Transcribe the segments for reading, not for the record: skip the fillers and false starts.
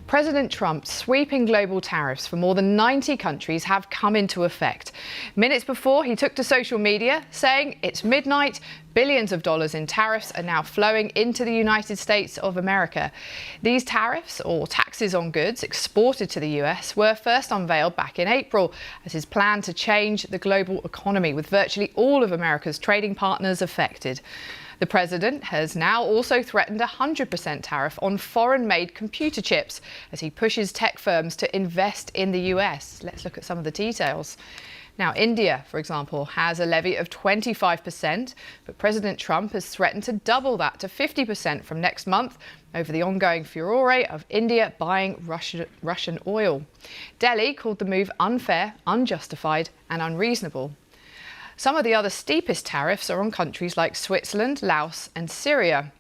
President Trump's sweeping global tariffs for more than 90 countries have come into effect. Minutes before, he took to social media saying it's midnight, billions of dollars in tariffs are now flowing into the United States of America. These tariffs, or taxes on goods exported to the US, were first unveiled back in April as his plan to change the global economy, with virtually all of America's trading partners affected. The president has now also threatened a 100% tariff on foreign-made computer chips as he pushes tech firms to invest in the US. Let's look at some of the details. Now, India, for example, has a levy of 25%, but President Trump has threatened to double that to 50% from next month over the ongoing furore of India buying Russian oil. Delhi called the move unfair, unjustified and unreasonable. Some of the other steepest tariffs are on countries like Switzerland, Laos and Syria.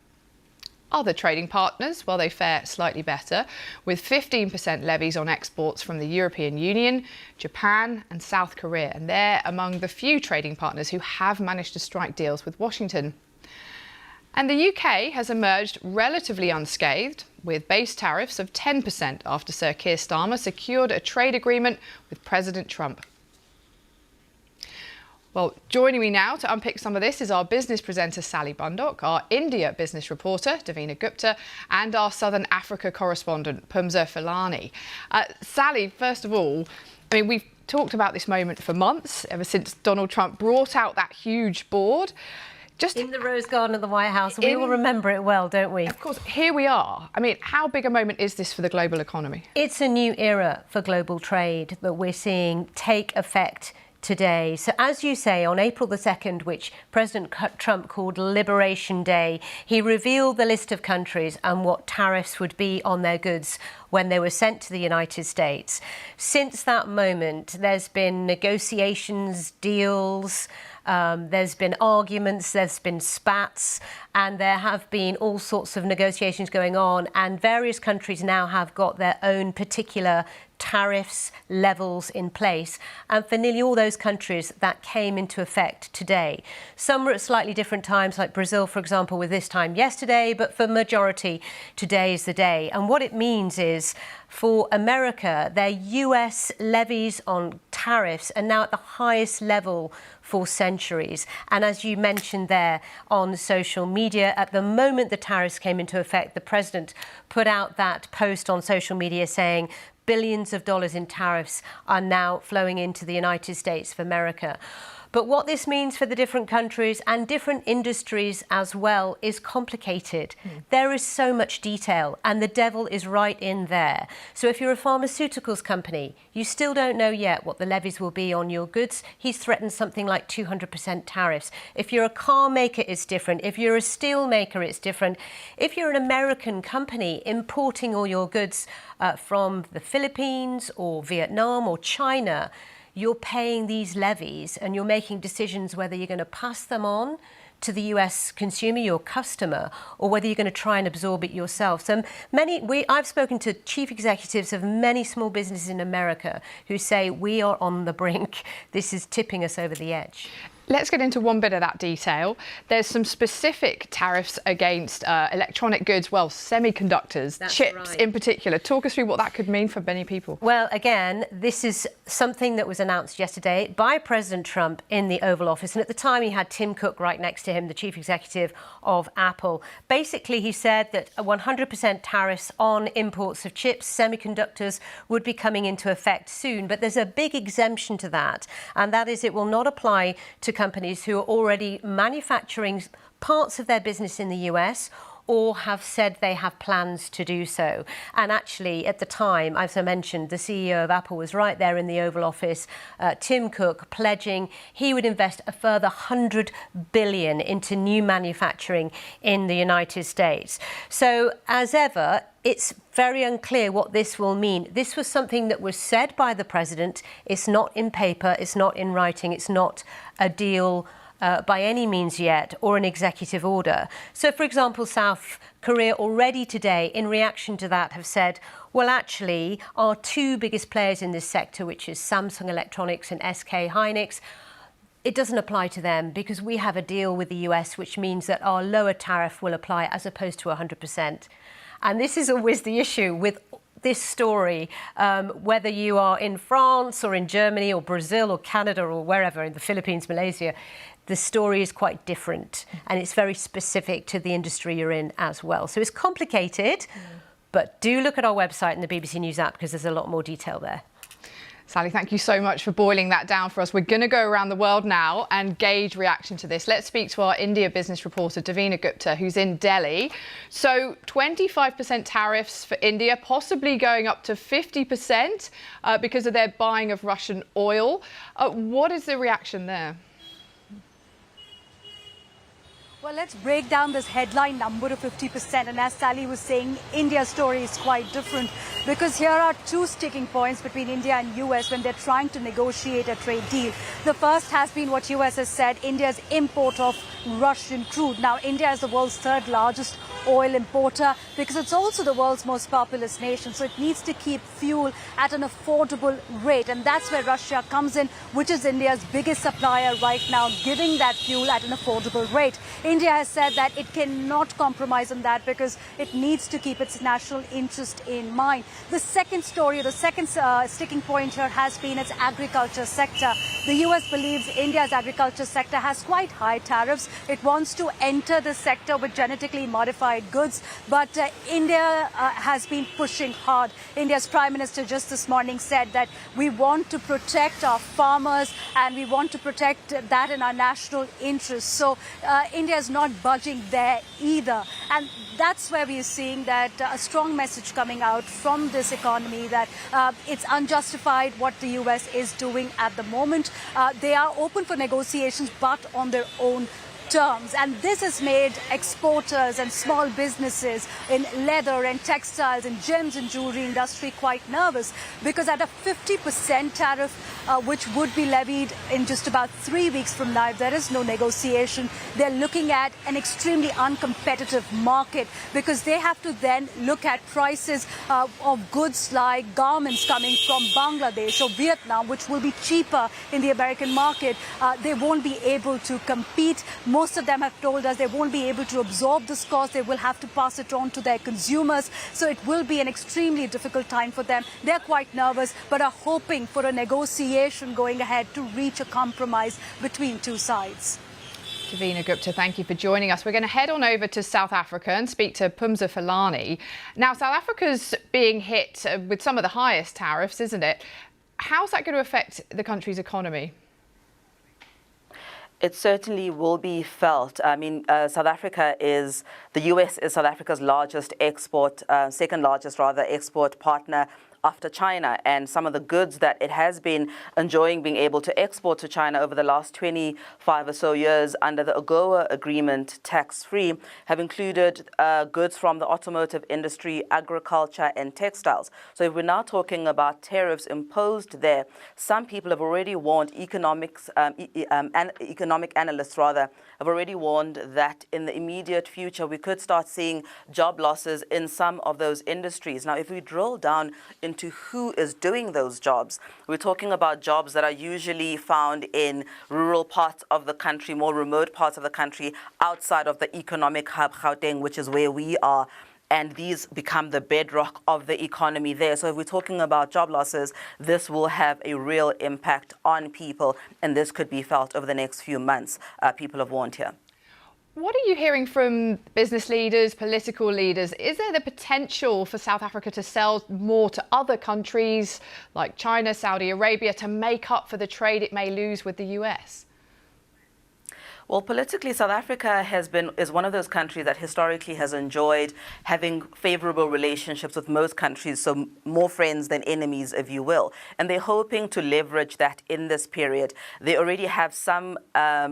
Other trading partners, well, they fare slightly better, with 15% levies on exports from the European Union, Japan and South Korea. And they're among the few trading partners who have managed to strike deals with Washington. And the UK has emerged relatively unscathed, with base tariffs of 10% after Sir Keir Starmer secured a trade agreement with President Trump. Well, joining me now to unpick some of this is our business presenter, Sally Bundock, our India business reporter, Davina Gupta, and our Southern Africa correspondent, Pumza Filani. Sally, first of all, I mean, we've talked about this moment for months, ever since Donald Trump brought out that huge board. Just in the Rose Garden of the White House. We all remember it well, don't we? Of course, here we are. I mean, how big a moment is this for the global economy? It's a new era for global trade that we're seeing take effect today. So as you say, on April the 2nd, which President Trump called Liberation Day, he revealed the list of countries and what tariffs would be on their goods when they were sent to the United States. Since that moment, there's been negotiations, deals, there's been arguments, there's been spats, and there have been all sorts of negotiations going on, and various countries now have got their own particular tariffs levels in place, and for nearly all those countries that came into effect today. Some were at slightly different times, like Brazil, for example, with this time yesterday, but for majority, today is the day. And what it means is, for America, their US levies on tariffs are now at the highest level for centuries. And as you mentioned there on social media, at the moment the tariffs came into effect, the president put out that post on social media saying billions of dollars in tariffs are now flowing into the United States of America. But what this means for the different countries and different industries as well is complicated. There is so much detail and the devil is right in there. So if you're a pharmaceuticals company, you still don't know yet what the levies will be on your goods. He's threatened something like 200% tariffs. If you're a car maker, it's different. If you're a steel maker, it's different. If you're an American company importing all your goods from the Philippines or Vietnam or China, you're paying these levies and you're making decisions whether you're going to pass them on to the US consumer, your customer, or whether you're going to try and absorb it yourself. So I've spoken to chief executives of many small businesses in America who say we are on the brink. This is tipping us over the edge. Let's get into one bit of that detail. There's some specific tariffs against electronic goods, well, semiconductors, chips in particular. Talk us through what that could mean for many people. Well, again, this is something that was announced yesterday by President Trump in the Oval Office. And at the time, he had Tim Cook right next to him, the chief executive of Apple. Basically, he said that 100% tariffs on imports of chips, semiconductors, would be coming into effect soon. But there's a big exemption to that, and that is it will not apply to companies who are already manufacturing parts of their business in the US or have said they have plans to do so. And actually, at the time, as I mentioned, the CEO of Apple was right there in the Oval Office, Tim Cook, pledging he would invest a further $100 billion into new manufacturing in the United States. So, as ever, it's very unclear what this will mean. This was something that was said by the president. It's not in paper, it's not in writing, it's not a deal by any means yet, or an executive order. So, for example, South Korea already today, in reaction to that, have said, well, actually, our two biggest players in this sector, which is Samsung Electronics and SK Hynix, it doesn't apply to them because we have a deal with the US, which means that our lower tariff will apply as opposed to 100%. And this is always the issue with this story, whether you are in France or in Germany or Brazil or Canada or wherever, in the Philippines, Malaysia, the story is quite different and it's very specific to the industry you're in as well. So it's complicated, but do look at our website and the BBC News app because there's a lot more detail there. Sally, thank you so much for boiling that down for us. We're going to go around the world now and gauge reaction to this. Let's speak to our India business reporter, Davina Gupta, who's in Delhi. So 25% tariffs for India, possibly going up to 50% because of their buying of Russian oil. What is the reaction there? Well, let's break down this headline number of 50%. And as Sally was saying, India's story is quite different because here are two sticking points between India and US when they're trying to negotiate a trade deal. The first has been what US has said, India's import of Russian crude. Now, India is the world's third largest oil importer because it's also the world's most populous nation. So it needs to keep fuel at an affordable rate. And that's where Russia comes in, which is India's biggest supplier right now, giving that fuel at an affordable rate. India has said that it cannot compromise on that because it needs to keep its national interest in mind. The second story, the second sticking point here has been its agriculture sector. The US believes India's agriculture sector has quite high tariffs. It wants to enter the sector with genetically modified goods, but India has been pushing hard. India's Prime Minister just this morning said that we want to protect our farmers and we want to protect that in our national interest. So India is not budging there either. And that's where we are seeing that a strong message coming out from this economy that it's unjustified what the US is doing at the moment. They are open for negotiations, but on their own terms. And this has made exporters and small businesses in leather and textiles and gems and jewelry industry quite nervous because at a 50% tariff, which would be levied in just about 3 weeks from now, if there is no negotiation, they're looking at an extremely uncompetitive market because they have to then look at prices of goods like garments coming from Bangladesh or Vietnam, which will be cheaper in the American market. They won't be able to compete. Most of them have told us they won't be able to absorb this cost. They will have to pass it on to their consumers. So it will be an extremely difficult time for them. They're quite nervous, but are hoping for a negotiation going ahead to reach a compromise between two sides. Davina Gupta, thank you for joining us. We're going to head on over to South Africa and speak to Pumza Falani. Now, South Africa's being hit with some of the highest tariffs, isn't it? How's that going to affect the country's economy? It certainly will be felt. I mean, the US is South Africa's largest second largest export partner after China, and some of the goods that it has been enjoying being able to export to China over the last 25 or so years under the AGOA agreement, tax-free, have included goods from the automotive industry, agriculture and textiles. So if we're now talking about tariffs imposed there, some people have already warned, economic analysts have already warned that in the immediate future we could start seeing job losses in some of those industries. Now, if we drill down into who is doing those jobs, we're talking about jobs that are usually found in rural parts of the country, more remote parts of the country, outside of the economic hub, Gauteng, which is where we are. And these become the bedrock of the economy there. So if we're talking about job losses, this will have a real impact on people, and this could be felt over the next few months. People have warned here. What are you hearing from business leaders, political leaders? Is there the potential for South Africa to sell more to other countries like China, Saudi Arabia, to make up for the trade it may lose with the US? Well, politically, South Africa is one of those countries that historically has enjoyed having favorable relationships with most countries, so more friends than enemies, if you will. And they're hoping to leverage that in this period. They already have some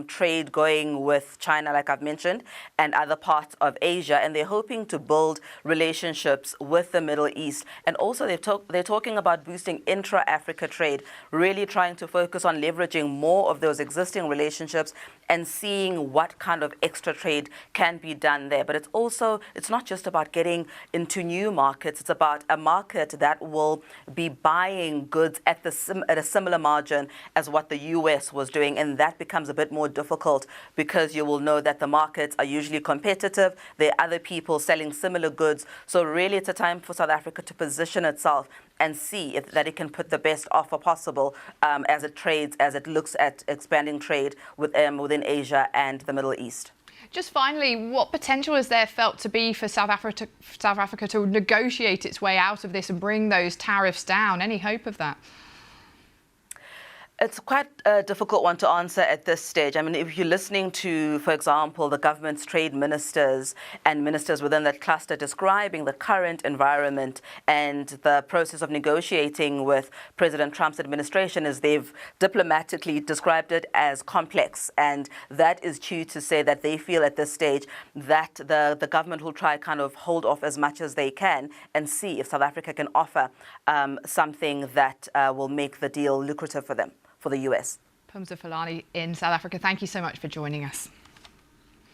trade going with China, like I've mentioned, and other parts of Asia, and they're hoping to build relationships with the Middle East. And also they're talking about boosting intra-Africa trade, really trying to focus on leveraging more of those existing relationships and seeing what kind of extra trade can be done there. But it's not just about getting into new markets. It's about a market that will be buying goods at a similar margin as what the US was doing. And that becomes a bit more difficult because you will know that the markets are usually competitive. There are other people selling similar goods. So really it's a time for South Africa to position itself and see that it can put the best offer possible as it looks at expanding trade within Asia and the Middle East. Just finally, what potential is there felt to be for South Africa to negotiate its way out of this and bring those tariffs down? Any hope of that? It's quite a difficult one to answer at this stage. I mean, if you're listening to, for example, the government's trade ministers and ministers within that cluster describing the current environment and the process of negotiating with President Trump's administration, as they've diplomatically described it as complex. And that is true to say that they feel at this stage that the government will try kind of hold off as much as they can and see if South Africa can offer something that will make the deal lucrative for them, for the US. Phumza Fulani in South Africa, thank you so much for joining us.